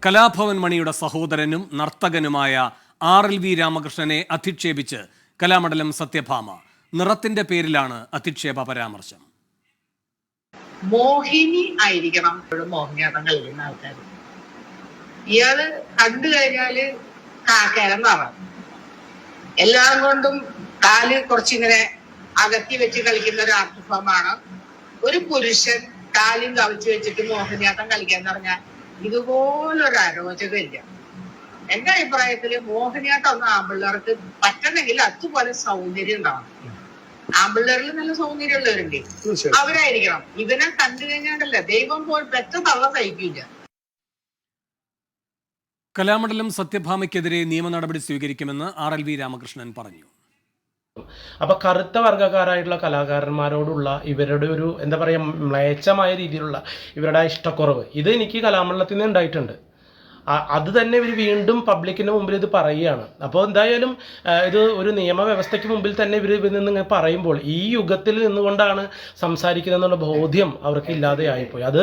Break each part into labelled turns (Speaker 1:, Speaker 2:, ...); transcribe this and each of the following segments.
Speaker 1: കലാഭവൻ മണിയുടെ സഹോദരനും നർത്തകനുമായ RLV രാമകൃഷ്ണനെ അധിക്ഷേപിച്ച് കലാമണ്ഡലം സത്യഭാമ. നിറത്തിന്റെ പേരിലാണ് അധിക്ഷേപ പരാമർശം.
Speaker 2: മോഹിനി ആയിരിക്കണം മോഹിനിയാട്ടം കളിക്കുന്ന ആൾക്കാർ. ഇയാള് കണ്ടു കഴിഞ്ഞാല് കാക്കേരം നിറം, എല്ലാം കൊണ്ടും കാല് കുറച്ചിങ്ങനെ അകത്തി വെച്ച് കളിക്കുന്ന ഒരു ആർട്ട് ഫോമാണ്. ഒരു പുരുഷൻ കാലും കവിച്ചു വെച്ചിട്ട് മോഹിനിയാട്ടം കളിക്കാന്ന് പറഞ്ഞാൽ ഇതുപോലൊരു അരോചകമില്ല. എന്റെ അഭിപ്രായത്തില് മോഹിനിയാട്ടം ഒന്ന് ആമ്പിള്ളേർക്ക് പറ്റണമെങ്കിൽ അതുപോലെ സൗന്ദര്യം ഉണ്ടാവണം. ആമ്പിള്ളേരിൽ നല്ല സൗന്ദര്യമുള്ളവരുണ്ട്, അവരായിരിക്കണം. ഇതിനെ കണ്ടു കഴിഞ്ഞാണ്ടല്ല ദൈവം പോൽ പെറ്റ തള്ള സഹിക്കില്ല.
Speaker 1: കലാമണ്ഡലം സത്യഭാമയ്ക്കെതിരെ നിയമ നടപടി സ്വീകരിക്കുമെന്ന് RLV രാമകൃഷ്ണൻ പറഞ്ഞു.
Speaker 3: അപ്പോൾ കറുത്ത വർഗ്ഗക്കാരായിട്ടുള്ള കലാകാരന്മാരോടുള്ള ഇവരുടെ ഒരു എന്താ പറയുക മ്ലേച്ഛമായ രീതിയിലുള്ള ഇവരുടെ ഇഷ്ടക്കുറവ് ഇത് എനിക്ക് കലാമണ്ഡലത്തിൽ നിന്ന് ഉണ്ടായിട്ടുണ്ട്. അത് തന്നെ ഇവർ വീണ്ടും പബ്ലിക്കിന് മുമ്പിൽ ഇത് പറയുകയാണ്. അപ്പോൾ എന്തായാലും ഇത് ഒരു നിയമവ്യവസ്ഥയ്ക്ക് മുമ്പിൽ തന്നെ ഇവർ നിന്ന് പറയുമ്പോൾ ഈ യുഗത്തിൽ നിന്നുകൊണ്ടാണ് സംസാരിക്കുന്നതെന്നുള്ള ബോധ്യം അവർക്ക് ഇല്ലാതെയായിപ്പോയി. അത്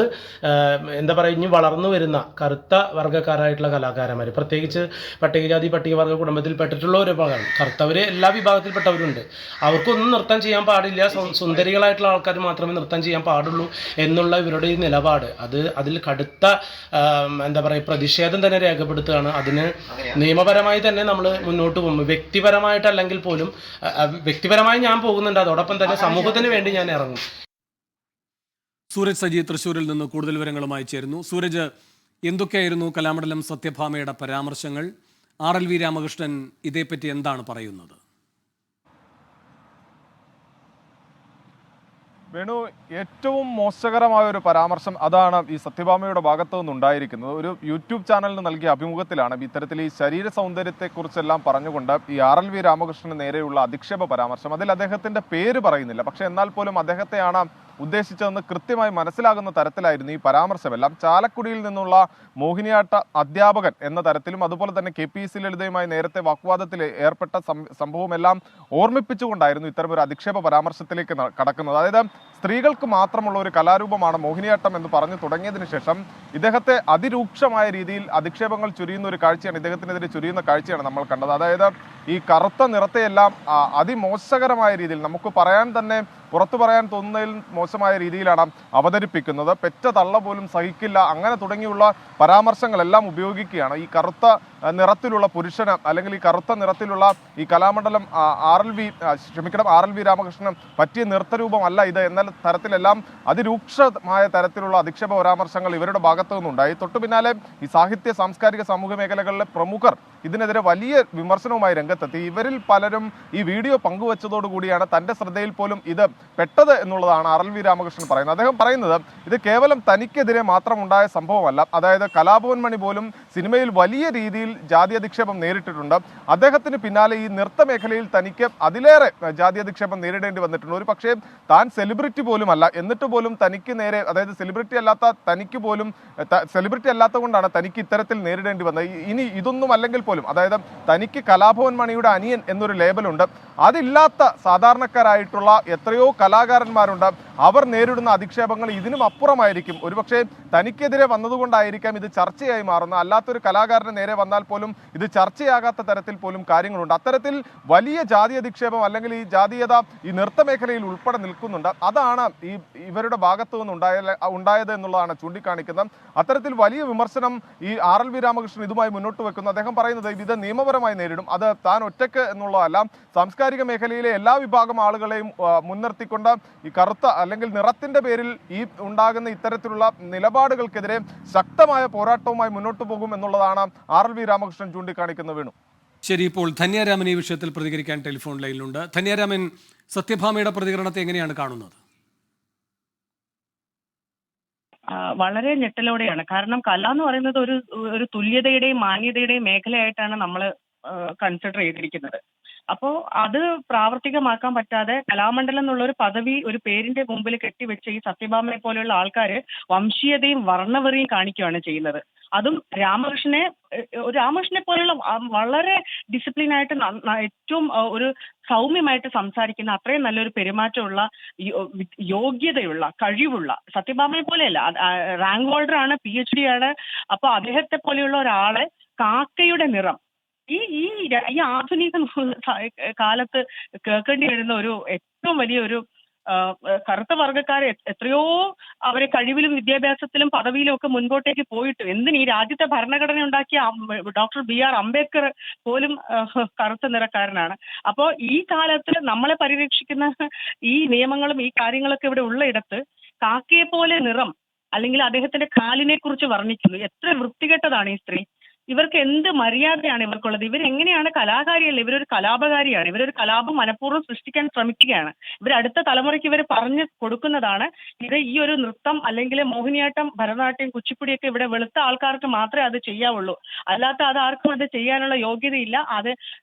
Speaker 3: എന്താ പറയുക, ഇനി വളർന്നു വരുന്ന കറുത്ത വർഗ്ഗക്കാരായിട്ടുള്ള കലാകാരന്മാർ, പ്രത്യേകിച്ച് പട്ടികജാതി പട്ടികവർഗ്ഗ കുടുംബത്തിൽപ്പെട്ടിട്ടുള്ള ഒരു വിഭാഗം, കറുത്തവർ എല്ലാ വിഭാഗത്തിൽപ്പെട്ടവരുണ്ട്, അവർക്കൊന്നും നൃത്തം ചെയ്യാൻ പാടില്ല, സുന്ദരികളായിട്ടുള്ള ആൾക്കാർ മാത്രമേ നൃത്തം ചെയ്യാൻ പാടുള്ളൂ എന്നുള്ള ഇവരുടെ ഈ നിലപാട് അതിൽ കടുത്ത എന്താ പറയുക പ്രതിഷേധം തന്നെ രേഖപ്പെടുത്തുകയാണ്. അതിന് നിയമപരമായി തന്നെ നമ്മൾ മുന്നോട്ട് പോകും. വ്യക്തിപരമായിട്ടല്ലെങ്കിൽ പോലും വ്യക്തിപരമായി ഞാൻ പോകുന്നുണ്ട്, അതോടൊപ്പം തന്നെ സമൂഹത്തിന് വേണ്ടി ഞാൻ ഇറങ്ങും.
Speaker 1: സൂരജ് സജി തൃശ്ശൂരിൽ നിന്ന് കൂടുതൽ വിവരങ്ങളുമായി ചേരുന്നു. സൂരജ്, എന്തൊക്കെയായിരുന്നു കലാമണ്ഡലം സത്യഭാമയുടെ പരാമർശങ്ങൾ? RLV രാമകൃഷ്ണൻ ഇതേപ്പറ്റി എന്താണ് പറയുന്നത്?
Speaker 4: വേണു, ഏറ്റവും മോശകരമായ ഒരു പരാമർശം അതാണ് ഈ സത്യഭാമയുടെ ഭാഗത്തു നിന്നുണ്ടായിരിക്കുന്നത്. ഒരു യൂട്യൂബ് ചാനലിന് നൽകിയ അഭിമുഖത്തിലാണ് ഇത്തരത്തിൽ ഈ ശരീര സൗന്ദര്യത്തെക്കുറിച്ചെല്ലാം പറഞ്ഞുകൊണ്ട് ഈ RLV രാമകൃഷ്ണന് നേരെയുള്ള അധിക്ഷേപ പരാമർശം. അതിൽ അദ്ദേഹത്തിന്റെ പേര് പറയുന്നില്ല, പക്ഷെ എന്നാൽ പോലും അദ്ദേഹത്തെയാണ് ഉദ്ദേശിച്ചതെന്ന് കൃത്യമായി മനസ്സിലാകുന്ന തരത്തിലായിരുന്നു ഈ പരാമർശമെല്ലാം. ചാലക്കുടിയിൽ നിന്നുള്ള മോഹിനിയാട്ട അധ്യാപകൻ എന്ന തരത്തിലും അതുപോലെ തന്നെ KPC ലളിതയുമായി നേരത്തെ വാഗ്വാദത്തിൽ ഏർപ്പെട്ട സംഭവമെല്ലാം ഓർമ്മിപ്പിച്ചുകൊണ്ടായിരുന്നു ഇത്തരമൊരു അധിക്ഷേപ പരാമർശത്തിലേക്ക് കടക്കുന്നത്. അതായത് സ്ത്രീകൾക്ക് മാത്രമുള്ള ഒരു കലാരൂപമാണ് മോഹിനിയാട്ടം എന്ന് പറഞ്ഞു തുടങ്ങിയതിനു ശേഷം ഇദ്ദേഹത്തെ അതിരൂക്ഷമായ രീതിയിൽ അധിക്ഷേപങ്ങൾ ചുരിയുന്ന ഒരു കാഴ്ചയാണ്, ഇദ്ദേഹത്തിനെതിരെ ചുരിയുന്ന കാഴ്ചയാണ് നമ്മൾ കണ്ടത്. അതായത് ഈ കറുത്ത നിറത്തെയെല്ലാം അതിമോശകരമായ രീതിയിൽ, നമുക്ക് പറയാൻ തന്നെ പുറത്തു പറയാൻ തോന്നുന്നതിൽ മോശമായ രീതിയിലാണ് അവതരിപ്പിക്കുന്നത്. പെറ്റ തള്ള പോലും സഹിക്കില്ല, അങ്ങനെ തുടങ്ങിയുള്ള പരാമർശങ്ങളെല്ലാം ഉപയോഗിക്കുകയാണ്. ഈ കറുത്ത നിറത്തിലുള്ള പുരുഷന് അല്ലെങ്കിൽ ഈ കറുത്ത നിറത്തിലുള്ള ഈ കലാമണ്ഡലം RLV രാമകൃഷ്ണൻ പറ്റിയ നൃത്തരൂപമല്ല ഇത് എന്ന തരത്തിലെല്ലാം അതിരൂക്ഷമായ തരത്തിലുള്ള അധിക്ഷേപ പരാമർശങ്ങൾ ഇവരുടെ ഭാഗത്തു നിന്നുണ്ടായി. തൊട്ടു പിന്നാലെ ഈ സാഹിത്യ സാംസ്കാരിക സമൂഹ മേഖലകളിലെ പ്രമുഖർ ഇതിനെതിരെ വലിയ വിമർശനവുമായി രംഗത്തെത്തി. ഇവരിൽ പലരും ഈ വീഡിയോ പങ്കുവച്ചതോടുകൂടിയാണ് തന്റെ ശ്രദ്ധയിൽ പോലും ഇത് പെട്ടത് എന്നുള്ളതാണ് RLV രാമകൃഷ്ണൻ പറയുന്നത്. അദ്ദേഹം പറയുന്നത് ഇത് കേവലം തനിക്കെതിരെ മാത്രം ഉണ്ടായ സംഭവമല്ല. അതായത് കലാഭവൻ മണി പോലും സിനിമയിൽ വലിയ രീതിയിൽ ജാതി അധിക്ഷേപം നേരിട്ടിട്ടുണ്ട്. അദ്ദേഹത്തിന് പിന്നാലെ ഈ നൃത്ത മേഖലയിൽ തനിക്ക് അതിലേറെ ജാതി അധിക്ഷേപം നേരിടേണ്ടി വന്നിട്ടുണ്ട്. ഒരു പക്ഷേ താൻ സെലിബ്രിറ്റി പോലുമല്ല, എന്നിട്ട് പോലും തനിക്ക് നേരെ, അതായത് സെലിബ്രിറ്റി അല്ലാത്ത കൊണ്ടാണ് തനിക്ക് ഇത്തരത്തിൽ നേരിടേണ്ടി വന്നത്. ഇനി ഇതൊന്നും അല്ലെങ്കിൽ പോലും, അതായത് തനിക്ക് കലാഭവൻ മണിയുടെ അനിയൻ എന്നൊരു ലേബലുണ്ട്, അതില്ലാത്ത സാധാരണക്കാരായിട്ടുള്ള എത്രയോ കലാകാരന്മാരുണ്ട്, അവർ നേരിടുന്ന അധിക്ഷേപങ്ങൾ ഇതിനും അപ്പുറമായിരിക്കും. ഒരുപക്ഷെ തനിക്കെതിരെ വന്നതുകൊണ്ടായിരിക്കാം ഇത് ചർച്ചയായി മാറുന്നത്. അല്ലാത്തൊരു കലാകാരന് നേരെ വന്നാൽ പോലും ഇത് ചർച്ചയാകാത്ത തരത്തിൽ പോലും കാര്യങ്ങളുണ്ട്. അത്തരത്തിൽ വലിയ ജാതി അധിക്ഷേപം അല്ലെങ്കിൽ ഈ ജാതീയത ഈ നൃത്ത മേഖലയിൽ ഉൾപ്പെടെ നിൽക്കുന്നുണ്ട്. അതാണ് ഇവരുടെ ഭാഗത്തു നിന്ന് ഉണ്ടായത് എന്നുള്ളതാണ് ചൂണ്ടിക്കാണിക്കുന്നത്. അത്തരത്തിൽ വലിയ വിമർശനം ഈ RLV രാമകൃഷ്ണൻ ഇതുമായി മുന്നോട്ട് വെക്കുന്നു. അദ്ദേഹം പറയുന്നത് ഇത് നിയമപരമായി നേരിടും, അത് താൻ ഒറ്റയ്ക്ക് എന്നുള്ളതല്ല, സാംസ്കാരിക മേഖലയിലെ എല്ലാ വിഭാഗം ആളുകളെയും മുൻനിർത്തിക്കൊണ്ട് ഈ കറുത്ത അല്ലെങ്കിൽ നിറത്തിന്റെ പേരിൽ ഈ ഉണ്ടാകുന്ന ഇത്തരത്തിലുള്ള നിലപാടുകൾക്കെതിരെ ശക്തമായ പോരാട്ടവുമായി മുന്നോട്ട് പോകും എന്നുള്ളതാണ് RLV രാമകൃഷ്ണൻ ചൂണ്ടിക്കാണിക്കുന്നത്. വേണു,
Speaker 1: ശരി, ഇപ്പോൾ ധന്യാരാമൻ ഈ വിഷയത്തിൽ പ്രതികരിക്കാൻ ടെലിഫോൺ ലൈനിലുണ്ട്. ധന്യാരാമൻ, സത്യഭാമയുടെ പ്രതികരണത്തെ എങ്ങനെയാണ് കാണുന്നത്?
Speaker 5: വളരെ ഞെട്ടലോടെയാണ്. കാരണം കല എന്ന് പറയുന്നത് ഒരു തുല്യതയുടെയും മാന്യതയുടെയും മേഖലയായിട്ടാണ് നമ്മൾ കൺസിഡർ ചെയ്തിരിക്കുന്നത്. അപ്പോൾ അത് പ്രാവർത്തികമാക്കാൻ പറ്റാതെ കലാമണ്ഡലം എന്നുള്ള ഒരു പദവി ഒരു പേരിന്റെ മുമ്പിൽ കെട്ടിവെച്ച് ഈ സത്യഭാമയെ പോലെയുള്ള ആൾക്കാർ വംശീയതയും വർണ്ണവെറിയും കാണിക്കുകയാണ് ചെയ്യുന്നത്. അതും രാമകൃഷ്ണനെ പോലെയുള്ള വളരെ ഡിസിപ്ലിൻ ആയിട്ട് ഏറ്റവും ഒരു സൗമ്യമായിട്ട് സംസാരിക്കുന്ന അത്രയും നല്ലൊരു പെരുമാറ്റമുള്ള യോഗ്യതയുള്ള കഴിവുള്ള സത്യഭാമയെ പോലെയല്ല, റാങ്ക് ഹോൾഡർ ആണ്, PhD ആണ്. അപ്പൊ അദ്ദേഹത്തെ പോലെയുള്ള ഒരാളെ കാക്കയുടെ നിറം ഈ ആധുനിക കാലത്ത് കേൾക്കേണ്ടി വരുന്ന ഒരു ഏറ്റവും വലിയൊരു കറുത്ത വർഗ്ഗക്കാരെ എത്രയോ അവരെ കഴിവിലും വിദ്യാഭ്യാസത്തിലും പദവിയിലും ഒക്കെ മുൻപോട്ടേക്ക് പോയിട്ട് എന്തിന് ഈ രാജ്യത്തെ ഭരണഘടന ഉണ്ടാക്കിയ ഡോക്ടർ BR അംബേദ്കർ പോലും കറുത്ത നിറക്കാരനാണ്. അപ്പോൾ ഈ കാലത്ത് നമ്മളെ പരിരക്ഷിക്കുന്ന ഈ നിയമങ്ങളും ഈ കാര്യങ്ങളൊക്കെ ഇവിടെ ഉള്ളയിടത്ത് കാക്കയെ പോലെ നിറം അല്ലെങ്കിൽ അദ്ദേഹത്തിന്റെ കാലിനെ കുറിച്ച് വർണ്ണിക്കുന്നു. എത്ര വൃത്തികെട്ടതാണ് ഈ സ്ത്രീ. ഇവർക്ക് എന്ത് മര്യാദയാണ് ഇവർക്കുള്ളത്? ഇവരെങ്ങനെയാണ് കലാകാരിയല്ല, ഇവരൊരു കലാപകാരിയാണ്. ഇവരൊരു കലാപം മനഃപൂർവ്വം സൃഷ്ടിക്കാൻ ശ്രമിക്കുകയാണ്. ഇവർ അടുത്ത തലമുറയ്ക്ക് ഇവർ പറഞ്ഞു കൊടുക്കുന്നതാണ് ഇത് ഈ ഒരു നൃത്തം അല്ലെങ്കിൽ മോഹിനിയാട്ടം, ഭരതനാട്യം, കുച്ചിപ്പുടിയൊക്കെ ഇവിടെ വെളുത്ത ആൾക്കാർക്ക് മാത്രമേ അത് ചെയ്യാവുള്ളൂ, അല്ലാത്ത അത് ആർക്കും അത് ചെയ്യാനുള്ള യോഗ്യതയില്ല. അത്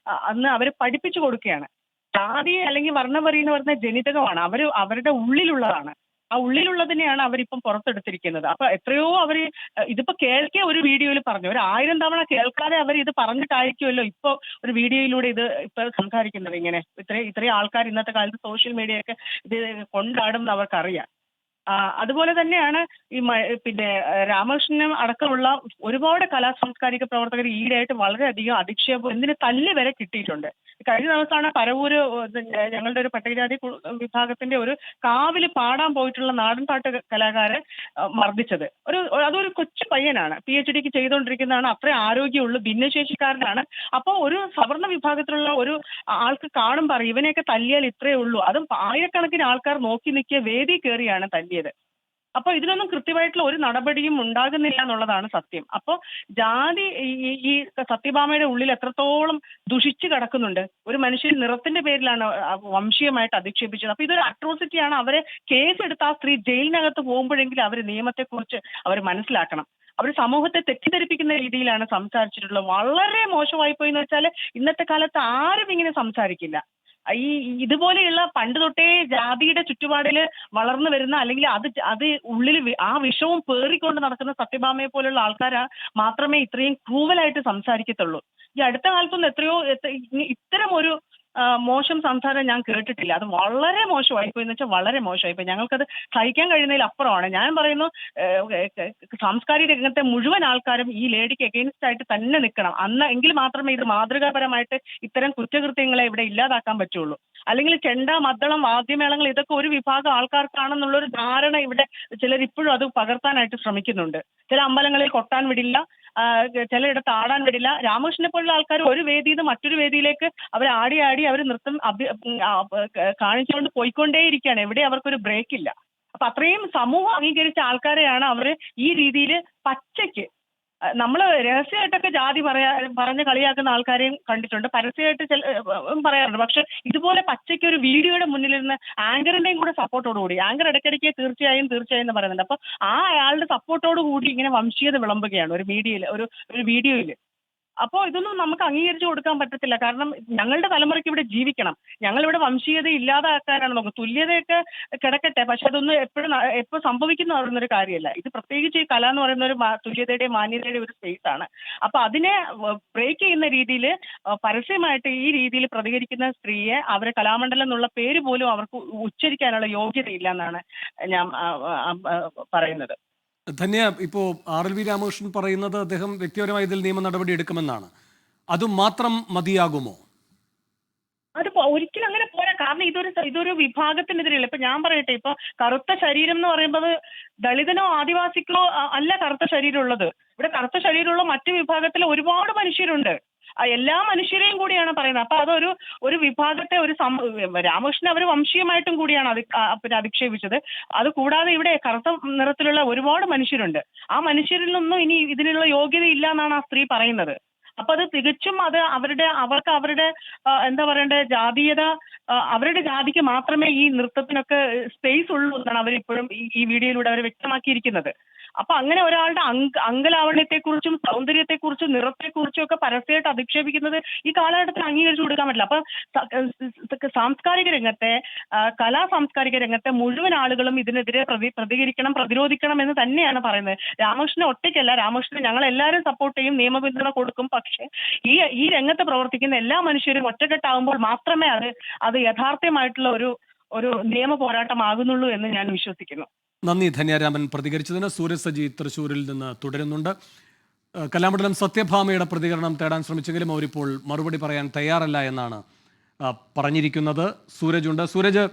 Speaker 5: അന്ന് അവർ പഠിപ്പിച്ചു കൊടുക്കുകയാണ്. ജാതി അല്ലെങ്കിൽ വർണ്ണവെറി എന്ന് പറയുന്ന ജനിതകമാണ്, അവരുടെ ഉള്ളിലുള്ളതാണ്. ആ ഉള്ളിലുള്ളതിനെയാണ് അവരിപ്പം പുറത്തെടുത്തിരിക്കുന്നത്. അപ്പൊ എത്രയോ അവര് ഇതിപ്പോ കേൾക്കിയ ഒരു വീഡിയോയിൽ പറഞ്ഞു, ഒരു 1000 തവണ കേൾക്കാതെ അവർ ഇത് പറഞ്ഞിട്ടായിരിക്കുമല്ലോ ഇപ്പൊ ഒരു വീഡിയോയിലൂടെ ഇത് ഇപ്പൊ സംസാരിക്കുന്നത്. ഇങ്ങനെ ഇത്രയും ആൾക്കാർ ഇന്നത്തെ കാലത്ത് സോഷ്യൽ മീഡിയയൊക്കെ ഇത് കൊണ്ടാടും അവർക്കറിയാം. അതുപോലെ തന്നെയാണ് ഈ പിന്നെ രാമകൃഷ്ണൻ അടക്കമുള്ള ഒരുപാട് സാംസ്കാരിക പ്രവർത്തകർ ഈയിടെയായിട്ട് വളരെയധികം അധിക്ഷേപം എന്തിന് തല്ല് വരെ കിട്ടിയിട്ടുണ്ട്. കഴിഞ്ഞ ദിവസമാണ് പരവൂര് ഞങ്ങളുടെ ഒരു പട്ടികജാതി വിഭാഗത്തിന്റെ ഒരു കാവില് പാടാൻ പോയിട്ടുള്ള നാടൻപാട്ട് കലാകാരൻ മർദ്ദിച്ചത്. അതൊരു കൊച്ചു പയ്യനാണ്, PhDക്ക് ചെയ്തുകൊണ്ടിരിക്കുന്നതാണ്, അത്രയും ആരോഗ്യമുള്ളൂ, ഭിന്നശേഷിക്കാരനാണ്. അപ്പോൾ ഒരു സവർണ വിഭാഗത്തിലുള്ള ഒരു ആൾക്ക് കാണും പറയും ഇവനെയൊക്കെ തല്ലിയാൽ ഇത്രയേ ഉള്ളൂ. അതും ആയിരക്കണക്കിന് ആൾക്കാർ നോക്കി നിൽക്കിയ വേദി കയറിയാണ് തല്ലിയത്. അപ്പൊ ഇതിനൊന്നും കൃത്യമായിട്ടുള്ള ഒരു നടപടിയും ഉണ്ടാകുന്നില്ല എന്നുള്ളതാണ് സത്യം. അപ്പോൾ ജാതി ഈ സത്യഭാമയുടെ ഉള്ളിൽ എത്രത്തോളം ദുഷിച്ചു കിടക്കുന്നുണ്ട്. ഒരു മനുഷ്യൻ നിറത്തിന്റെ പേരിലാണ് വംശീയമായിട്ട് അധിക്ഷേപിച്ചത്. അപ്പൊ ഇതൊരു അട്രോസിറ്റിയാണ്. അവരെ കേസെടുത്ത് ആ സ്ത്രീ ജയിലിനകത്ത് പോകുമ്പോഴെങ്കിലും അവർ നിയമത്തെക്കുറിച്ച് അവർ മനസ്സിലാക്കണം. അവർ സമൂഹത്തെ തെറ്റിദ്ധരിപ്പിക്കുന്ന രീതിയിലാണ് സംസാരിച്ചിട്ടുള്ളത്. വളരെ മോശമായി പോയി എന്ന് വെച്ചാൽ ഇന്നത്തെ കാലത്ത് ആരും ഇങ്ങനെ സംസാരിക്കില്ല. ഇതുപോലെയുള്ള പണ്ട് തൊട്ടേ ജാതിയുടെ ചുറ്റുപാടിൽ വളർന്നു വരുന്ന അല്ലെങ്കിൽ അത് ഉള്ളിൽ ആ വിഷവും പേറിക്കൊണ്ട് നടക്കുന്ന സത്യഭാമയെ പോലുള്ള ആൾക്കാരാ മാത്രമേ ഇത്രയും ക്രൂവലായിട്ട് സംസാരിക്കത്തുള്ളൂ. ഈ അടുത്ത കാലത്തൊന്നും ഇത്തരം ഒരു മോശം സംസാരം ഞാൻ കേട്ടിട്ടില്ല. അത് വളരെ മോശമായിപ്പോയി എന്ന് വെച്ചാൽ വളരെ മോശമായിപ്പോയി. ഞങ്ങൾക്കത് സഹിക്കാൻ കഴിയുന്നതിൽ അപ്പുറമാണ്. ഞാൻ പറയുന്നു, സാംസ്കാരിക രംഗത്തെ മുഴുവൻ ആൾക്കാരും ഈ ലേഡിക്ക് എഗെയിൻസ്റ്റ് ആയിട്ട് തന്നെ നിൽക്കണം. എങ്കിൽ മാത്രമേ ഇത് മാതൃകാപരമായിട്ട് ഇത്തരം കുറ്റകൃത്യങ്ങളെ ഇവിടെ ഇല്ലാതാക്കാൻ പറ്റുള്ളൂ. അല്ലെങ്കിൽ ചെണ്ട, മദ്ദളം, വാദ്യമേളങ്ങൾ ഇതൊക്കെ ഒരു വിഭാഗം ആൾക്കാർക്കാണെന്നുള്ളൊരു ധാരണ ഇവിടെ ചിലർ ഇപ്പോഴും അത് പകർത്താനായിട്ട് ശ്രമിക്കുന്നുണ്ട്. ചില അമ്പലങ്ങളിൽ കൊട്ടാൻ വിടില്ല, ചിലയിടത്ത് ആടാൻ വിടില്ല. രാമകൃഷ്ണനെ പോലുള്ള ആൾക്കാർ ഒരു വേദിയിൽ നിന്ന് മറ്റൊരു വേദിയിലേക്ക് അവർ ആടി അവർ നൃത്തം കാണിച്ചുകൊണ്ട് പോയിക്കൊണ്ടേയിരിക്കുകയാണ്. എവിടെ അവർക്കൊരു ബ്രേക്ക് ഇല്ല. അപ്പൊ അത്രയും സമൂഹം അംഗീകരിച്ച ആൾക്കാരെയാണ് അവർ ഈ രീതിയിൽ പച്ചയ്ക്ക് നമ്മൾ രഹസ്യമായിട്ടൊക്കെ ജാതി പറഞ്ഞ് കളിയാക്കുന്ന ആൾക്കാരെയും കണ്ടിട്ടുണ്ട്, പരസ്യമായിട്ട് പറയാറുണ്ട്. പക്ഷെ ഇതുപോലെ പച്ചയ്ക്ക് ഒരു വീഡിയോയുടെ മുന്നിലിരുന്ന് ആങ്കറിന്റെയും കൂടെ സപ്പോർട്ടോടുകൂടി, ആങ്കർ ഇടയ്ക്കിടയ്ക്ക് തീർച്ചയായും എന്ന് പറയുന്നുണ്ട്. അപ്പൊ അയാളുടെ സപ്പോർട്ടോട് കൂടി ഇങ്ങനെ വംശീയത വിളമ്പുകയാണ് ഒരു മീഡിയയിൽ, ഒരു വീഡിയോയിൽ. അപ്പോൾ ഇതൊന്നും നമുക്ക് അംഗീകരിച്ചു കൊടുക്കാൻ പറ്റത്തില്ല. കാരണം ഞങ്ങളുടെ തലമുറയ്ക്ക് ഇവിടെ ജീവിക്കണം. ഞങ്ങളിവിടെ വംശീയത ഇല്ലാതാക്കാനാണ് നോക്കുന്നത്. തുല്യതയൊക്കെ കിടക്കട്ടെ, പക്ഷെ അതൊന്നും എപ്പോഴും സംഭവിക്കുന്ന പറയുന്നൊരു കാര്യമല്ല. ഇത് പ്രത്യേകിച്ച് ഈ കല എന്ന് പറയുന്ന ഒരു തുല്യതയുടെ മാന്യതയുടെ ഒരു സ്പേസ് ആണ്. അപ്പൊ അതിനെ ബ്രേക്ക് ചെയ്യുന്ന രീതിയിൽ പരസ്യമായിട്ട് ഈ രീതിയിൽ പ്രതികരിക്കുന്ന സ്ത്രീയെ അവരെ കലാമണ്ഡലം എന്നുള്ള പേര് പോലും അവർക്ക് ഉച്ചരിക്കാനുള്ള യോഗ്യതയില്ല എന്നാണ് ഞാൻ പറയുന്നത്.
Speaker 1: ധന്യ, ഇപ്പോൾ RLV രാമകൃഷ്ണൻ പറയുന്നത് അദ്ദേഹം വ്യക്തിപരമായി ഇതിൽ നിയമ നടപടി എടുക്കുമെന്നാണ്. അതും മാത്രം മതിയാകുമോ?
Speaker 5: അത് ഒരിക്കലും അങ്ങനെ പോരാ. കാരണം ഇതൊരു വിഭാഗത്തിനെതിരെയല്ല. ഇപ്പൊ ഞാൻ പറയട്ടെ, ഇപ്പൊ കറുത്ത ശരീരം എന്ന് പറയുമ്പോൾ ദളിതനോ ആദിവാസിക്കോ അല്ല കറുത്ത ശരീരം ഉള്ളത്. ഇവിടെ കറുത്ത ശരീരമുള്ള മറ്റു വിഭാഗത്തിലെ ഒരുപാട് മനുഷ്യരുണ്ട്. എല്ലാ മനുഷ്യരെയും കൂടിയാണ് പറയുന്നത്. അപ്പൊ ഒരു വിഭാഗത്തെ രാമകൃഷ്ണൻ അവർ വംശീയമായിട്ടും കൂടിയാണ് അധിക്ഷേപിച്ചത്. അത് കൂടാതെ ഇവിടെ കറുത്ത നിറത്തിലുള്ള ഒരുപാട് മനുഷ്യരുണ്ട്. ആ മനുഷ്യരിൽ നിന്നും ഇനി ഇതിനുള്ള യോഗ്യത ഇല്ല എന്നാണ് ആ സ്ത്രീ പറയുന്നത്. അപ്പൊ അത് തികച്ചും അവർക്ക് അവരുടെ എന്താ പറയണ്ടേ ജാതീയത, അവരുടെ ജാതിക്ക് മാത്രമേ ഈ നൃത്തത്തിനൊക്കെ സ്പേസ് ഉള്ളൂ എന്നാണ് അവരിപ്പോഴും ഈ വീഡിയോയിലൂടെ അവർ വ്യക്തമാക്കിയിരിക്കുന്നത്. അപ്പൊ അങ്ങനെ ഒരാളുടെ അങ്കലാവണ്യത്തെക്കുറിച്ചും സൗന്ദര്യത്തെക്കുറിച്ചും നിറത്തെക്കുറിച്ചും ഒക്കെ പരസ്യമായിട്ട് അധിക്ഷേപിക്കുന്നത് ഈ കാലഘട്ടത്തിൽ അംഗീകരിച്ചു കൊടുക്കാൻ പറ്റില്ല. അപ്പൊ സാംസ്കാരിക രംഗത്തെ കലാ സാംസ്കാരിക രംഗത്തെ മുഴുവൻ ആളുകളും ഇതിനെതിരെ പ്രതികരിക്കണം, പ്രതിരോധിക്കണം എന്ന് തന്നെയാണ് പറയുന്നത്. രാമകൃഷ്ണൻ ഒറ്റയ്ക്കല്ല, രാമകൃഷ്ണൻ ഞങ്ങൾ എല്ലാവരും സപ്പോർട്ട് ചെയ്യും, നിയമപിന്തുണ കൊടുക്കും. പക്ഷേ ഈ രംഗത്ത് പ്രവർത്തിക്കുന്ന എല്ലാ മനുഷ്യരും ഒറ്റക്കെട്ടാകുമ്പോൾ മാത്രമേ അത് യഥാർത്ഥമായിട്ടുള്ള ഒരു നിയമ പോരാട്ടമാകുന്നുള്ളൂ എന്ന് ഞാൻ വിശ്വസിക്കുന്നു.
Speaker 1: നന്ദി ധന്യാരാമൻ പ്രതികരിച്ചതിന്. സൂരജ് സജി തൃശ്ശൂരിൽ നിന്ന് തുടരുന്നുണ്ട്. കലാമണ്ഡലം സത്യഭാമയുടെ പ്രതികരണം തേടാൻ ശ്രമിച്ചെങ്കിലും അവരിപ്പോൾ മറുപടി പറയാൻ തയ്യാറല്ല എന്നാണ് പറഞ്ഞിരിക്കുന്നത്. സൂരജ് ഉണ്ട്. സൂരജ്,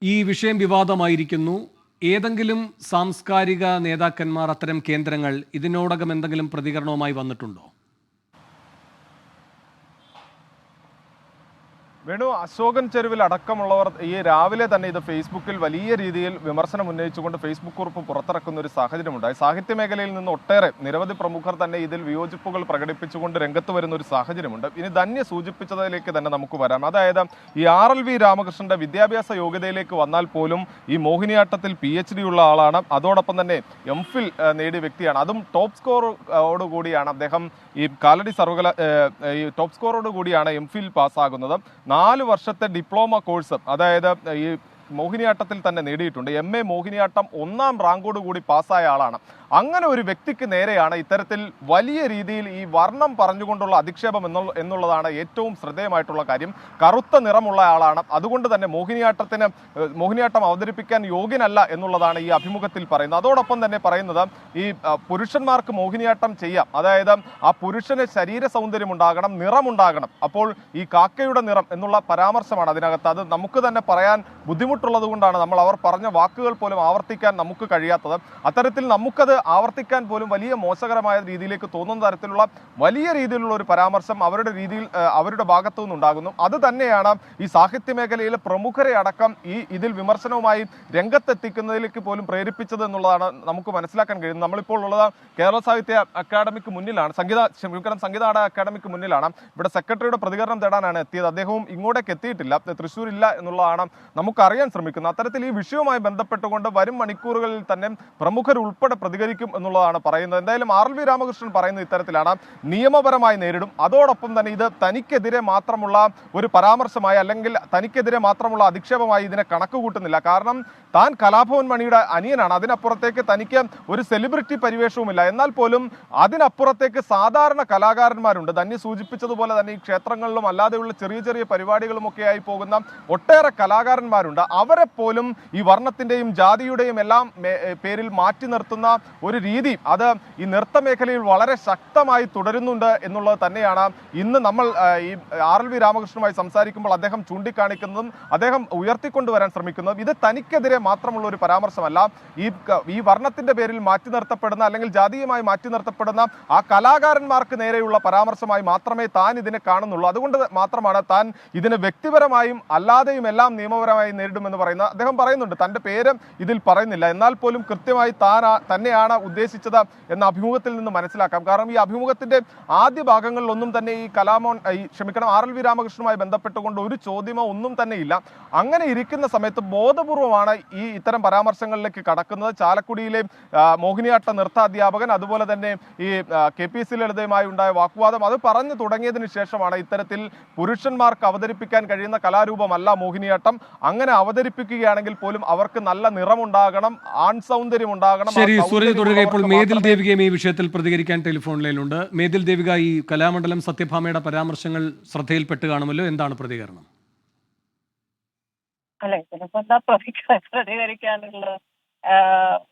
Speaker 1: ഈ വിഷയം വിവാദമായിരിക്കുന്നു. ഏതെങ്കിലും സാംസ്കാരിക നേതാക്കന്മാർ, അത്തരം കേന്ദ്രങ്ങൾ ഇതിനോടകം എന്തെങ്കിലും പ്രതികരണവുമായി വന്നിട്ടുണ്ടോ?
Speaker 4: വേണു, അശോകൻ ചെരുവിൽ അടക്കമുള്ളവർ ഈ രാവിലെ തന്നെ ഇത് ഫേസ്ബുക്കിൽ വലിയ രീതിയിൽ വിമർശനം ഉന്നയിച്ചുകൊണ്ട് ഫേസ്ബുക്ക് കുറിപ്പ് പുറത്തിറക്കുന്ന ഒരു സാഹചര്യമുണ്ടായി. സാഹിത്യ മേഖലയിൽ നിന്ന് ഒട്ടേറെ നിരവധി പ്രമുഖർ തന്നെ ഇതിൽ വിയോജിപ്പുകൾ പ്രകടിപ്പിച്ചുകൊണ്ട് രംഗത്ത് വരുന്ന ഒരു സാഹചര്യമുണ്ട്. ഇനി ധന്യ സൂചിപ്പിച്ചതിലേക്ക് തന്നെ നമുക്ക് വരാം. അതായത് ഈ RLV രാമകൃഷ്ണന്റെ വിദ്യാഭ്യാസ യോഗ്യതയിലേക്ക് വന്നാൽ പോലും ഈ മോഹിനിയാട്ടത്തിൽ PhD ഉള്ള ആളാണ്. അതോടൊപ്പം തന്നെ MPhil നേടിയ വ്യക്തിയാണ്. അതും ടോപ്പ് സ്കോറോട് കൂടിയാണ് അദ്ദേഹം ഈ കാലടി ഈ ടോപ്പ് സ്കോറോട് കൂടിയാണ് MPhil പാസ്സാകുന്നത്. 4 വർഷത്തെ ഡിപ്ലോമ കോഴ്സ് അതായത് ഈ മോഹിനിയാട്ടത്തിൽ തന്നെ നേടിയിട്ടുണ്ട്. MA മോഹിനിയാട്ടം 1ാം റാങ്കോട് കൂടി പാസ്സായ ആളാണ്. അങ്ങനെ ഒരു വ്യക്തിക്ക് നേരെയാണ് ഇത്തരത്തിൽ വലിയ രീതിയിൽ ഈ വർണ്ണം പറഞ്ഞുകൊണ്ടുള്ള അധിക്ഷേപം എന്നുള്ളതാണ് ഏറ്റവും ശ്രദ്ധേയമായിട്ടുള്ള കാര്യം. കറുത്ത നിറമുള്ള ആളാണ്, അതുകൊണ്ട് തന്നെ മോഹിനിയാട്ടം അവതരിപ്പിക്കാൻ യോഗ്യനല്ല എന്നുള്ളതാണ് ഈ അഭിമുഖത്തിൽ പറയുന്നത്. അതോടൊപ്പം തന്നെ പറയുന്നത് ഈ പുരുഷന്മാർക്ക് മോഹിനിയാട്ടം ചെയ്യാം, അതായത് ആ പുരുഷന് ശരീര സൗന്ദര്യം ഉണ്ടാകണം, നിറമുണ്ടാകണം. അപ്പോൾ ഈ കാക്കയുടെ നിറം എന്നുള്ള പരാമർശമാണ് അതിനകത്ത്. അത് നമുക്ക് തന്നെ പറയാൻ ബുദ്ധിമുട്ടുള്ളത് കൊണ്ടാണ് നമ്മൾ അവർ പറഞ്ഞ വാക്കുകൾ പോലും ആവർത്തിക്കാൻ നമുക്ക് കഴിയാത്തത്. അത്തരത്തിൽ നമുക്കത് ആവർത്തിക്കാൻ പോലും വലിയ മോശകരമായ രീതിയിലേക്ക് തോന്നുന്ന തരത്തിലുള്ള വലിയ രീതിയിലുള്ള ഒരു പരാമർശം അവരുടെ ഭാഗത്തു നിന്നുണ്ടാകുന്നു. അത് തന്നെയാണ് ഈ സാഹിത്യ മേഖലയിലെ പ്രമുഖരെ അടക്കം ഇതിൽ വിമർശനവുമായി രംഗത്തെത്തിക്കുന്നതിലേക്ക് പോലും പ്രേരിപ്പിച്ചത് എന്നുള്ളതാണ് നമുക്ക് മനസ്സിലാക്കാൻ കഴിയുന്നത്. നമ്മളിപ്പോൾ ഉള്ളത് കേരള സാഹിത്യ അക്കാദമിക്ക് മുന്നിലാണ്, സംഗീത നാടക അക്കാദമിക്ക് മുന്നിലാണ്. ഇവിടെ സെക്രട്ടറിയുടെ പ്രതികരണം തേടാനാണ് എത്തിയത്. അദ്ദേഹവും ഇങ്ങോട്ടേക്ക് എത്തിയിട്ടില്ല, തൃശ്ശൂരില്ല എന്നുള്ളതാണ് നമുക്കറിയാൻ ശ്രമിക്കുന്നത്. അത്തരത്തിൽ ഈ വിഷയവുമായി ബന്ധപ്പെട്ടുകൊണ്ട് വരും മണിക്കൂറുകളിൽ തന്നെ പ്രമുഖർ ഉൾപ്പെടെ പ്രതികരിക്കും എന്നുള്ളതാണ് പറയുന്നത്. എന്തായാലും RLV രാമകൃഷ്ണൻ പറയുന്നത് ഇത്തരത്തിലാണ്, നിയമപരമായി നേരിടും. അതോടൊപ്പം തന്നെ ഇത് തനിക്കെതിരെ മാത്രമുള്ള ഒരു പരാമർശമായി അല്ലെങ്കിൽ തനിക്കെതിരെ മാത്രമുള്ള അധിക്ഷേപമായി ഇതിനെ കണക്ക് കൂട്ടുന്നില്ല. കാരണം താൻ കലാഭവൻ മണിയുടെ അനിയനാണ്. അതിനപ്പുറത്തേക്ക് തനിക്ക് ഒരു സെലിബ്രിറ്റി പരിവേഷവുമില്ല. എന്നാൽ പോലും അതിനപ്പുറത്തേക്ക് സാധാരണ കലാകാരന്മാരുണ്ട്. ധന്യ സൂചിപ്പിച്ചതുപോലെ തന്നെ ഈ ക്ഷേത്രങ്ങളിലും അല്ലാതെയുള്ള ചെറിയ ചെറിയ പരിപാടികളുമൊക്കെ ആയി പോകുന്ന ഒട്ടേറെ കലാകാരന്മാരുണ്ട്. അവരെ പോലും ഈ വർണ്ണത്തിന്റെയും ജാതിയുടെയും എല്ലാം പേരിൽ മാറ്റി നിർത്തുന്ന ഒരു രീതി അത് ഈ നൃത്ത മേഖലയിൽ വളരെ ശക്തമായി തുടരുന്നുണ്ട് എന്നുള്ളത് തന്നെയാണ് ഇന്ന് നമ്മൾ ഈ RLV രാമകൃഷ്ണനുമായി സംസാരിക്കുമ്പോൾ അദ്ദേഹം ചൂണ്ടിക്കാണിക്കുന്നതും അദ്ദേഹം ഉയർത്തിക്കൊണ്ടുവരാൻ ശ്രമിക്കുന്നതും. ഇത് തനിക്കെതിരെ മാത്രമുള്ള ഒരു പരാമർശമല്ല. ഈ വർണ്ണത്തിന്റെ പേരിൽ മാറ്റി നിർത്തപ്പെടുന്ന അല്ലെങ്കിൽ ജാതീയമായി മാറ്റി നിർത്തപ്പെടുന്ന ആ കലാകാരന്മാർക്ക് നേരെയുള്ള പരാമർശമായി മാത്രമേ താൻ ഇതിനെ കാണുന്നുള്ളൂ. അതുകൊണ്ട് മാത്രമാണ് താൻ ഇതിനെ വ്യക്തിപരമായും അല്ലാതെയും എല്ലാം നിയമപരമായി നേരിടുമെന്ന് പറയുന്നത്. അദ്ദേഹം പറയുന്നുണ്ട്, തന്റെ പേര് ഇതിൽ പറയുന്നില്ല, എന്നാൽ പോലും കൃത്യമായി തന്നെയാണ് ഉദ്ദേശിച്ചത് എന്ന അഭിമുഖത്തിൽ നിന്ന് മനസ്സിലാക്കാം. കാരണം ഈ അഭിമുഖത്തിന്റെ ആദ്യ ഭാഗങ്ങളിലൊന്നും തന്നെ ഈ RLV രാമകൃഷ്ണനുമായി ബന്ധപ്പെട്ടുകൊണ്ട് ഒരു ചോദ്യമോ ഒന്നും തന്നെ ഇല്ല. അങ്ങനെ ഇരിക്കുന്ന സമയത്ത് ബോധപൂർവമാണ് ഇത്തരം പരാമർശങ്ങളിലേക്ക് കടക്കുന്നത്. ചാലക്കുടിയിലെ മോഹിനിയാട്ട നൃത്താധ്യാപകൻ, അതുപോലെ തന്നെ ഈ KPC ലളിതയുമായി ഉണ്ടായ വാഗ്വാദം, അത് പറഞ്ഞു തുടങ്ങിയതിന് ശേഷമാണ് ഇത്തരത്തിൽ പുരുഷന്മാർക്ക് അവതരിപ്പിക്കാൻ കഴിയുന്ന കലാരൂപമല്ല മോഹിനിയാട്ടം, അങ്ങനെ അവതരിപ്പിക്കുകയാണെങ്കിൽ പോലും അവർക്ക് നല്ല നിറമുണ്ടാകണം, ആൺ സൗന്ദര്യം ഉണ്ടാകണം.
Speaker 1: ശരി സൂരജ് തുടരുക. ഇപ്പോൾ മേതിൽ ദേവികയും ഈ വിഷയത്തിൽ പ്രതികരിക്കാൻ ടെലിഫോൺ ലൈനിലുണ്ട്. മേതിൽ ദേവിക, ഈ കലാമണ്ഡലം സത്യഭാമയുടെ പരാമർശങ്ങൾ ശ്രദ്ധയിൽപ്പെട്ട് കാണുമല്ലോ, എന്താണ് പ്രതികരണം?
Speaker 6: അല്ലെ, ചിലപ്പോ എന്താ പ്രതികരിക്കാനുള്ള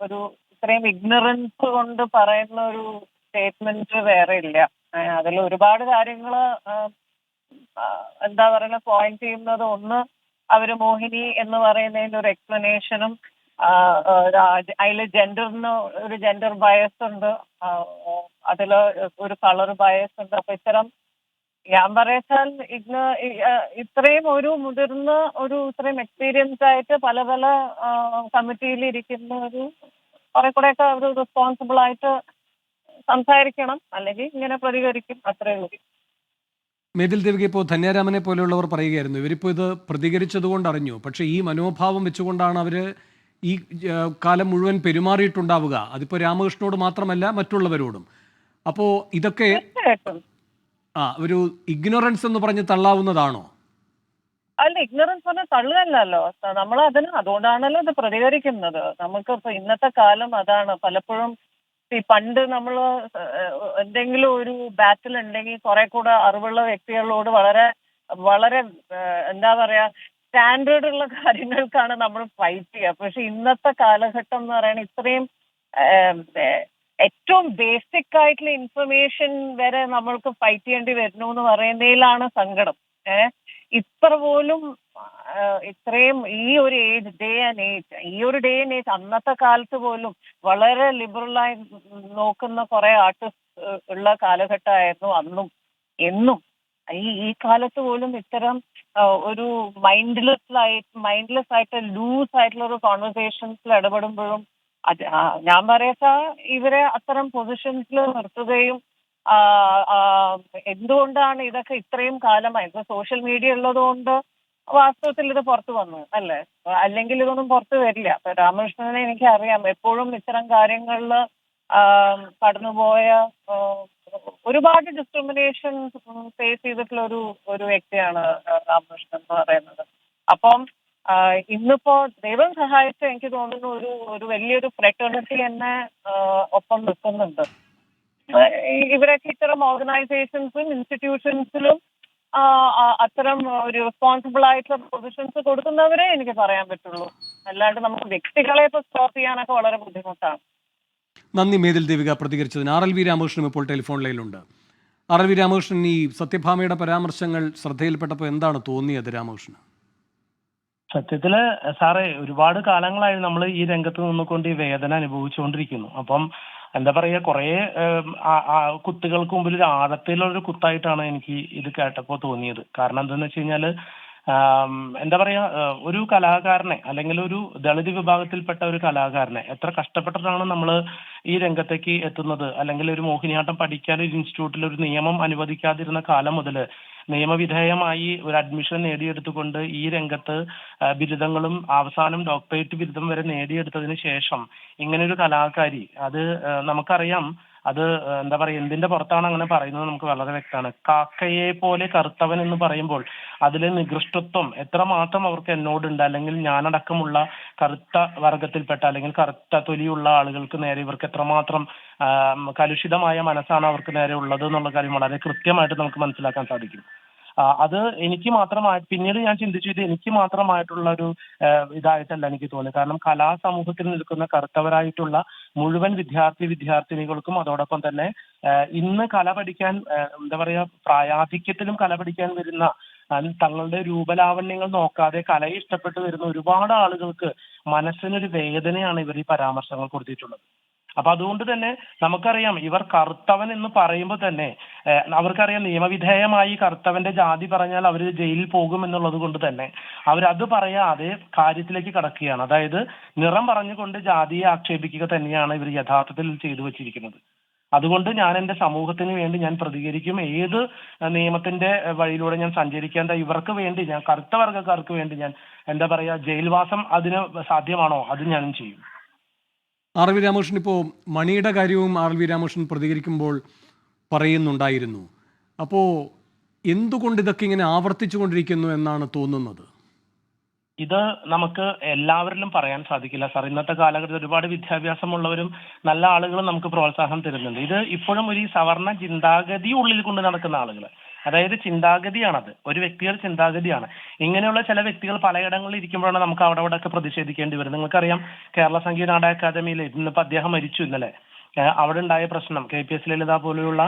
Speaker 6: ഒരു ഇത്രയും ഇഗ്നറൻസ് കൊണ്ട് പറയുന്ന ഒരു സ്റ്റേറ്റ്മെന്റ് വേറെ ഇല്ല. അതിൽ ഒരുപാട് കാര്യങ്ങള് എന്താ പറയുക പോയിന്റ് ചെയ്യുന്നത്, ഒന്ന് അവര് മോഹിനി എന്ന് പറയുന്നതിന്റെ ഒരു എക്സ്പ്ലനേഷനും അതില് ഒരു ജെൻഡർ ബയസ് ഉണ്ട്, അതില് ഒരു കളർ ബയസ് ഉണ്ട്. അപ്പൊ ഞാൻ പറയാച്ചാൽ ഇത്രയും ഒരു മുതിർന്ന ഇത്രയും എക്സ്പീരിയൻസ് ആയിട്ട് പല പല കമ്മിറ്റിയിൽ ഇരിക്കുന്ന കുറെ കൂടെയൊക്കെ ഒരു റെസ്പോൺസിബിൾ ആയിട്ട് സംസാരിക്കണം, അല്ലെങ്കിൽ ഇങ്ങനെ പ്രതികരിക്കും, അത്രേ ഉള്ളൂ.
Speaker 1: മേതിൽ ദേവിക, ഇപ്പോൾ ധന്യാരാമനെ പോലെയുള്ളവർ പറയുകയായിരുന്നു, ഇവരിപ്പോൾ ഇത് പ്രതികരിച്ചതുകൊണ്ട് അറിഞ്ഞു, പക്ഷേ ഈ മനോഭാവം വെച്ചുകൊണ്ടാണ് അവർ ഈ കാലം മുഴുവൻ പെരുമാറിയിട്ടുണ്ടാവുക? അതിപ്പോൾ രാമകൃഷ്ണനോട് മാത്രമല്ല മറ്റുള്ളവരോടും. അപ്പോൾ ഇതൊക്കെ
Speaker 6: തീർച്ചയായിട്ടും.
Speaker 1: ഒരു ഇഗ്നോറൻസ് എന്ന് പറഞ്ഞ് തള്ളാവുന്നതാണോ?
Speaker 6: അല്ല, ഇഗ്നറൻസ് പറഞ്ഞാൽ തള്ളുകയല്ലോ. നമ്മൾ അതുകൊണ്ടാണല്ലോ ഇത് പ്രതികരിക്കുന്നത്. നമുക്ക് ഇപ്പൊ ഇന്നത്തെ കാലം അതാണ്. പലപ്പോഴും ഈ പണ്ട് നമ്മൾ എന്തെങ്കിലും ഒരു ബാറ്റിൽ ഉണ്ടെങ്കിൽ കുറെ കൂടെ അറിവുള്ള വ്യക്തികളോട് വളരെ വളരെ എന്താ പറയാ സ്റ്റാൻഡേർഡ് ഉള്ള കാര്യങ്ങൾക്കാണ് നമ്മൾ ഫൈറ്റ് ചെയ്യുക. പക്ഷെ ഇന്നത്തെ കാലഘട്ടം എന്ന് പറയുന്നത് ഇത്രയും ഏറ്റവും ബേസിക് ആയിട്ടുള്ള ഇൻഫർമേഷൻ വരെ നമ്മൾക്ക് ഫൈറ്റ് ചെയ്യേണ്ടി വരുന്നു എന്ന് പറയുന്നതിലാണ് സങ്കടം. ഇത്ര പോലും ഇത്രയും ഈ ഒരു ഡേ ആൻഡ് ഏജ് അന്നത്തെ കാലത്ത് പോലും വളരെ ലിബറലായി നോക്കുന്ന കുറെ ആർട്ടിസ്റ്റ് ഉള്ള കാലഘട്ടമായിരുന്നു അന്നും എന്നും. ഈ കാലത്ത് പോലും ഇത്തരം ഒരു മൈൻഡ്ലെസ് ആയിട്ട് ലൂസ് ആയിട്ടുള്ള ഒരു കോൺവെർസേഷൻസിൽ ഇടപെടുമ്പോഴും ഞാൻ പറയാ ഇവരെ അത്തരം പൊസിഷൻസിൽ നിർത്തുകയും എന്തുകൊണ്ടാണ് ഇതൊക്കെ ഇത്രയും കാലമായി ഇപ്പൊ സോഷ്യൽ മീഡിയ ഉള്ളത് കൊണ്ട് വാസ്തവത്തിൽ ഇത് പുറത്തു വന്നു അല്ലേ? അല്ലെങ്കിൽ ഇതൊന്നും പുറത്തു വരില്ല. അപ്പൊ രാമകൃഷ്ണനെ എനിക്ക് അറിയാം, എപ്പോഴും ഇത്തരം കാര്യങ്ങളിൽ കടന്നുപോയ ഒരുപാട് ഡിസ്ക്രിമിനേഷൻ ഫേസ് ചെയ്തിട്ടുള്ള ഒരു വ്യക്തിയാണ് രാമകൃഷ്ണൻ എന്ന് പറയുന്നത്. അപ്പം ഇന്നിപ്പോ ദൈവം സഹായിച്ച് എനിക്ക് തോന്നുന്നു ഒരു വലിയൊരു ഫ്രെറ്റേണിറ്റി തന്നെ ഒപ്പം നിൽക്കുന്നുണ്ട്. ഇവരൊക്കെ ഇത്തരം ഓർഗനൈസേഷൻസും ഇൻസ്റ്റിറ്റ്യൂഷൻസിലും അത്തരം ഒരു റെസ്പോൺസിബിൾ ആയിട്ടുള്ള പൊസിഷൻസ് കൊടുക്കുന്നവരെ എനിക്ക് പറയാൻ പറ്റുള്ളൂ. അല്ലാണ്ട് നമുക്ക് വ്യക്തികളെ ഇപ്പൊ സ്റ്റോപ്പ് ചെയ്യാനൊക്കെ വളരെ ബുദ്ധിമുട്ടാണ്.
Speaker 1: നന്ദി മേതിൽ ദേവിക പ്രതികരിച്ചതിന്. RLV രാമകൃഷ്ണൻ ഇപ്പോൾ ടെലിഫോൺ ലൈനിലുണ്ട്. RLV രാമകൃഷ്ണൻ, ഈ സത്യഭാമയുടെ പരാമർശങ്ങൾ ശ്രദ്ധയിൽപ്പെട്ടപ്പോൾ എന്താണ് തോന്നിയത് രാമകൃഷ്ണൻ?
Speaker 3: സത്യത്തില് സാറേ, ഒരുപാട് കാലങ്ങളായി നമ്മൾ ഈ രംഗത്ത് നിന്നുകൊണ്ട് ഈ വേദന അനുഭവിച്ചുകൊണ്ടിരിക്കുന്നു. അപ്പം എന്താ പറയാ, കുറെ കുത്തുകൾക്ക് മുമ്പിൽ ഒരു ആഴത്തിലുള്ള ഒരു കുത്തായിട്ടാണ് എനിക്ക് ഇത് കേട്ടപ്പോൾ തോന്നിയത്. കാരണം എന്താന്ന് വെച്ച് കഴിഞ്ഞാല് എന്താ പറയാ, ഒരു കലാകാരനെ അല്ലെങ്കിൽ ഒരു ദളിത് വിഭാഗത്തിൽപ്പെട്ട ഒരു കലാകാരനെ എത്ര കഷ്ടപ്പെട്ടിട്ടാണ് നമ്മൾ ഈ രംഗത്തേക്ക് എത്തുന്നത്. അല്ലെങ്കിൽ ഒരു മോഹിനിയാട്ടം പഠിക്കാൻ ഒരു ഇൻസ്റ്റിറ്റ്യൂട്ടിൽ ഒരു നിയമം അനുവദിക്കാതിരുന്ന കാലം മുതൽ നിയമവിധേയമായി ഒരു അഡ്മിഷൻ നേടിയെടുത്തുകൊണ്ട് ഈ രംഗത്ത് ബിരുദങ്ങളും അവസാനം ഡോക്ടറേറ്റ് ബിരുദം വരെ നേടിയെടുത്തതിന് ശേഷം ഇങ്ങനെ ഒരു കലാകാരി, അത് നമുക്കറിയാം, അത് എന്താ പറയാ, എന്തിന്റെ പുറത്താണ് അങ്ങനെ പറയുന്നത് നമുക്ക് വളരെ വ്യക്തമാണ്. കാക്കയെ പോലെ കറുത്തവൻ എന്ന് പറയുമ്പോൾ അതിലെ നികൃഷ്ടത്വം എത്രമാത്രം അവർക്ക് എന്നോടുണ്ട്, അല്ലെങ്കിൽ ഞാനടക്കമുള്ള കറുത്ത വർഗത്തിൽപ്പെട്ട അല്ലെങ്കിൽ കറുത്ത തൊലിയുള്ള ആളുകൾക്ക് നേരെ ഇവർക്ക് എത്രമാത്രം കലുഷിതമായ മനസ്സാണ് അവർക്ക് നേരെ ഉള്ളത് എന്നുള്ള കാര്യം വളരെ കൃത്യമായിട്ട് നമുക്ക് മനസ്സിലാക്കാൻ സാധിക്കും. അത് എനിക്ക് മാത്രമായി പിന്നീട് ഞാൻ ചിന്തിച്ചു, ഇത് എനിക്ക് മാത്രമായിട്ടുള്ള ഒരു ഇതായിട്ടല്ല എനിക്ക് തോന്നി. കാരണം കലാസമൂഹത്തിൽ നിൽക്കുന്ന കറുത്തവരായിട്ടുള്ള മുഴുവൻ വിദ്യാർത്ഥിനികൾക്കും അതോടൊപ്പം തന്നെ ഇന്ന് കല പഠിക്കാൻ എന്താ പറയാ പ്രായാധിക്യത്തിലും കല പഠിക്കാൻ വരുന്ന തങ്ങളുടെ രൂപലാവണ്യങ്ങൾ നോക്കാതെ കലയെ ഇഷ്ടപ്പെട്ട് വരുന്ന ഒരുപാട് ആളുകൾക്ക് മനസ്സിനൊരു വേദനയാണ് ഇവർ ഈ പരാമർശങ്ങൾ കൊടുത്തിട്ടുള്ളത്. അപ്പൊ അതുകൊണ്ട് തന്നെ നമുക്കറിയാം, ഇവർ കറുത്തവൻ എന്ന് പറയുമ്പോൾ തന്നെ അവർക്കറിയാം നിയമവിധേയമായി കറുത്തവന്റെ ജാതി പറഞ്ഞാൽ അവർ ജയിലിൽ പോകും എന്നുള്ളത് കൊണ്ട് തന്നെ അവരത് പറയാതെ കാര്യത്തിലേക്ക് കടക്കുകയാണ്. അതായത് നിറം പറഞ്ഞുകൊണ്ട് ജാതിയെ ആക്ഷേപിക്കുക തന്നെയാണ് ഇവർ യഥാർത്ഥത്തിൽ ചെയ്തു വച്ചിരിക്കുന്നത്. അതുകൊണ്ട് ഞാൻ എൻ്റെ സമൂഹത്തിന് വേണ്ടി ഞാൻ പ്രതികരിക്കും. ഏത് നിയമത്തിന്റെ വഴിയിലൂടെ ഞാൻ സഞ്ചരിക്കേണ്ട ഇവർക്ക് വേണ്ടി, ഞാൻ കറുത്ത വർഗ്ഗക്കാർക്ക് വേണ്ടി ഞാൻ എന്താ പറയാ ജയിൽവാസം അതിന് സാധ്യമാണോ അത് ഞാനും ചെയ്യും.
Speaker 1: RLV രാമകൃഷ്ണൻ, ഇപ്പോൾ മണിയുടെ കാര്യവും RLV രാമകൃഷ്ണൻ പ്രതികരിക്കുമ്പോൾ പറയുന്നുണ്ടായിരുന്നു. അപ്പോൾ എന്തുകൊണ്ട് ഇതൊക്കെ ഇങ്ങനെ ആവർത്തിച്ചു കൊണ്ടിരിക്കുന്നു എന്നാണ് തോന്നുന്നത്?
Speaker 3: ഇത് നമുക്ക് എല്ലാവരിലും പറയാൻ സാധിക്കില്ല സാർ. ഇന്നത്തെ കാലഘട്ടത്തിൽ ഒരുപാട് വിദ്യാഭ്യാസമുള്ളവരും നല്ല ആളുകളും നമുക്ക് പ്രോത്സാഹനം തരുന്നുണ്ട്. ഇത് ഇപ്പോഴും ഒരു സവർണ ചിന്താഗതി ഉള്ളിൽ കൊണ്ട് നടക്കുന്ന ആളുകൾ, അതായത് ചിന്താഗതിയാണത്, ഒരു വ്യക്തിയുടെ ചിന്താഗതിയാണ്. ഇങ്ങനെയുള്ള ചില വ്യക്തികൾ പലയിടങ്ങളിൽ ഇരിക്കുമ്പോഴാണ് നമുക്ക് അവിടെ ഒക്കെ പ്രതിഷേധിക്കേണ്ടി വരുന്നത്. നിങ്ങൾക്കറിയാം, കേരള സംഗീത നാടക അക്കാദമിയിൽ ഇന്നിപ്പോൾ അദ്ദേഹം മരിച്ചു ഇന്നലെ. അവിടെ ഉണ്ടായ പ്രശ്നം KPS ലളിത പോലെയുള്ള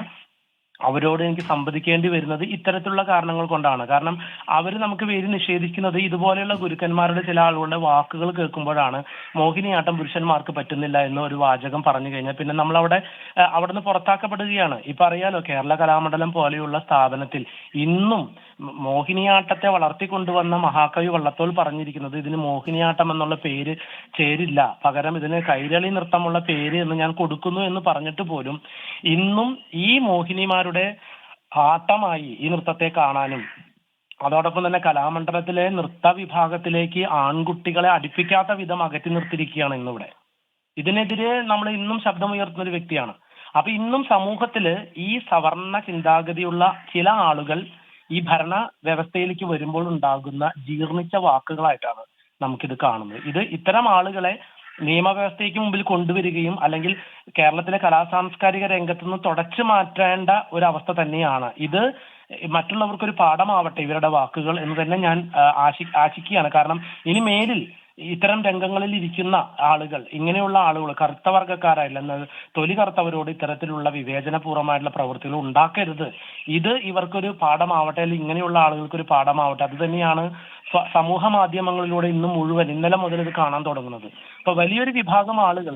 Speaker 3: അവരോട് എനിക്ക് സംവദിക്കേണ്ടി വരുന്നത് ഇത്തരത്തിലുള്ള കാരണങ്ങൾ കൊണ്ടാണ്. കാരണം അവർ നമുക്ക് വേണ്ടി നിഷേധിക്കുന്നത് ഇതുപോലെയുള്ള ഗുരുക്കന്മാരുടെ ചില ആളുകളുടെ വാക്കുകൾ കേൾക്കുമ്പോഴാണ്. മോഹിനിയാട്ടം പുരുഷന്മാർക്ക് പറ്റുന്നില്ല എന്ന ഒരു വാചകം പറഞ്ഞു കഴിഞ്ഞാൽ പിന്നെ നമ്മൾ അവിടുന്ന് പുറത്താക്കപ്പെടുകയാണ്. ഇപ്പൊ അറിയാലോ, കേരള കലാമണ്ഡലം പോലെയുള്ള സ്ഥാപനത്തിൽ ഇന്നും മോഹിനിയാട്ടത്തെ വളർത്തിക്കൊണ്ടുവന്ന മഹാകവി വള്ളത്തോൾ പറഞ്ഞിരിക്കുന്നത് ഇതിന് മോഹിനിയാട്ടം എന്നുള്ള പേര് ചേരില്ല, പകരം ഇതിന് കൈരളി നൃത്തമുള്ള പേര് എന്ന് ഞാൻ കൊടുക്കുന്നു എന്ന് പറഞ്ഞിട്ട് പോലും ഇന്നും ഈ മോഹിനിമാരുടെ ആട്ടമായി ഈ നൃത്തത്തെ കാണാനും അതോടൊപ്പം തന്നെ കലാമണ്ഡലത്തിലെ നൃത്ത വിഭാഗത്തിലേക്ക് ആൺകുട്ടികളെ അടുപ്പിക്കാത്ത വിധം അകറ്റി നിർത്തിയിരിക്കുകയാണ് ഇന്നിവിടെ. ഇതിനെതിരെ നമ്മൾ ഇന്നും ശബ്ദമുയർത്തുന്ന ഒരു വ്യക്തിയാണ്. അപ്പൊ ഇന്നും സമൂഹത്തില് ഈ സവർണ ചിന്താഗതിയുള്ള ചില ആളുകൾ ഈ ഭരണ വ്യവസ്ഥയിലേക്ക് വരുമ്പോൾ ഉണ്ടാകുന്ന ജീർണിച്ച വാക്കുകളായിട്ടാണ് നമുക്കിത് കാണുന്നത്. ഇത്തരം ആളുകളെ നിയമവ്യവസ്ഥയ്ക്ക് മുമ്പിൽ കൊണ്ടുവരികയും അല്ലെങ്കിൽ കേരളത്തിലെ കലാസാംസ്കാരിക രംഗത്ത് നിന്ന് തുടച്ചു മാറ്റേണ്ട ഒരു അവസ്ഥ തന്നെയാണ് ഇത്. മറ്റുള്ളവർക്കൊരു പാഠമാവട്ടെ ഇവരുടെ വാക്കുകൾ എന്ന് തന്നെ ഞാൻ ആശിക്കുകയാണ്. കാരണം ഇനി മേലിൽ ഇത്തരം രംഗങ്ങളിൽ ഇരിക്കുന്ന ആളുകൾ, ഇങ്ങനെയുള്ള ആളുകൾ, കറുത്ത വർഗ്ഗക്കാരായില്ല, തൊലി കറുത്തവരോട് ഇത്തരത്തിലുള്ള വിവേചനപൂർവ്വമായിട്ടുള്ള പ്രവൃത്തികൾ ഉണ്ടാക്കരുത്. ഇത് ഇവർക്കൊരു പാഠമാവട്ടെ, അല്ലെങ്കിൽ ഇങ്ങനെയുള്ള ആളുകൾക്കൊരു പാഠമാവട്ടെ. അത് തന്നെയാണ് സമൂഹ മാധ്യമങ്ങളിലൂടെ ഇന്ന് മുഴുവൻ, ഇന്നലെ മുതൽ ഇത് കാണാൻ തുടങ്ങുന്നത്. അപ്പൊ വലിയൊരു വിഭാഗം ആളുകൾ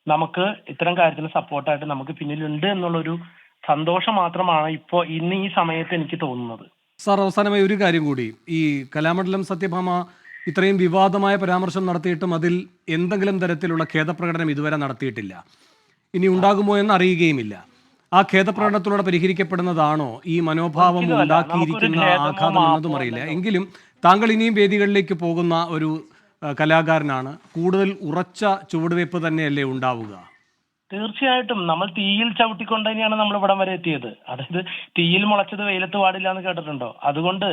Speaker 3: നമുക്ക് ഇത്തരം കാര്യത്തിന് സപ്പോർട്ടായിട്ട് നമുക്ക് പിന്നിലുണ്ട് എന്നുള്ളൊരു സന്തോഷം മാത്രമാണ് ഇപ്പോൾ ഇന്ന് ഈ സമയത്ത് എനിക്ക് തോന്നുന്നത്.
Speaker 1: സാർ, അവസാനമായി ഒരു കാര്യം കൂടി. ഈ കലാമണ്ഡലം സത്യഭാമ ഇത്രയും വിവാദമായ പരാമർശം നടത്തിയിട്ടും അതിൽ എന്തെങ്കിലും തരത്തിലുള്ള ഖേദപ്രകടനം ഇതുവരെ നടത്തിയിട്ടില്ല. ഇനി ഉണ്ടാകുമോ എന്ന് അറിയുകയുമില്ല. ആ ഖേദപ്രകടനത്തിലൂടെ പരിഹരിക്കപ്പെടുന്നതാണോ ഈ മനോഭാവം ഉണ്ടാക്കിയിരിക്കുന്ന ആഘാതം എന്നതും അറിയില്ല. എങ്കിലും താങ്കൾ ഇനിയും വേദികളിലേക്ക് പോകുന്ന ഒരു കലാകാരനാണ്. കൂടുതൽ ഉറച്ച ചുവടുവയ്പ് തന്നെയല്ലേ ഉണ്ടാവുക?
Speaker 3: തീർച്ചയായിട്ടും. നമ്മൾ തീയിൽ ചവിട്ടിക്കൊണ്ട് തന്നെയാണ് നമ്മൾ ഇവിടം വരെ എത്തിയത്. അതായത് തീയിൽ മുളച്ചത് വെയിലത്ത് പാടില്ല എന്ന് കേട്ടിട്ടുണ്ടോ? അതുകൊണ്ട്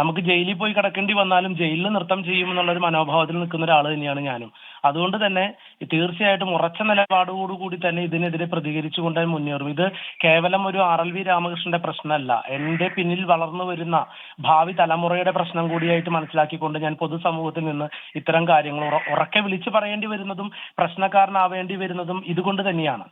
Speaker 3: നമുക്ക് ജയിലിൽ പോയി കിടക്കേണ്ടി വന്നാലും ജയിലിൽ നൃത്തം ചെയ്യുമെന്നുള്ളൊരു മനോഭാവത്തിൽ നിൽക്കുന്ന ഒരാൾ തന്നെയാണ് ഞാനും. അതുകൊണ്ട് തന്നെ തീർച്ചയായിട്ടും ഉറച്ച നിലപാടോടുകൂടി തന്നെ ഇതിനെതിരെ പ്രതികരിച്ചുകൊണ്ട് മുന്നേറും. ഇത് കേവലം ഒരു RLV രാമകൃഷ്ണന്റെ പ്രശ്നമല്ല, എന്റെ പിന്നിൽ വളർന്നു വരുന്ന ഭാവി തലമുറയുടെ പ്രശ്നം കൂടിയായിട്ട് മനസ്സിലാക്കിക്കൊണ്ട് ഞാൻ പൊതുസമൂഹത്തിൽ നിന്ന് ഇത്തരം കാര്യങ്ങൾ ഉറക്കെ വിളിച്ചു പറയേണ്ടി വരുന്നതും പ്രശ്നക്കാരനാവേണ്ടി വരുന്നതും ഇതുകൊണ്ട് തന്നെയാണ്.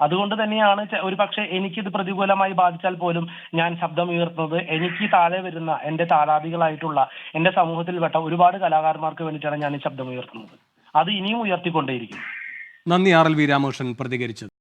Speaker 3: അതുകൊണ്ട് തന്നെയാണ് ഒരു പക്ഷേ എനിക്കിത് പ്രതികൂലമായി ബാധിച്ചാൽ പോലും ഞാൻ ശബ്ദം ഉയർത്തുന്നത്. എനിക്ക് താഴെ വരുന്ന എന്റെ താരാദികളായിട്ടുള്ള എന്റെ സമൂഹത്തിൽപ്പെട്ട ഒരുപാട് കലാകാരന്മാർക്ക് വേണ്ടിയിട്ടാണ് ഞാൻ ഈ ശബ്ദം ഉയർത്തുന്നത്. അത് ഇനിയും ഉയർത്തിക്കൊണ്ടേയിരിക്കും.
Speaker 1: നന്ദി RLV രാമകൃഷ്ണൻ പ്രതികരിച്ചത്.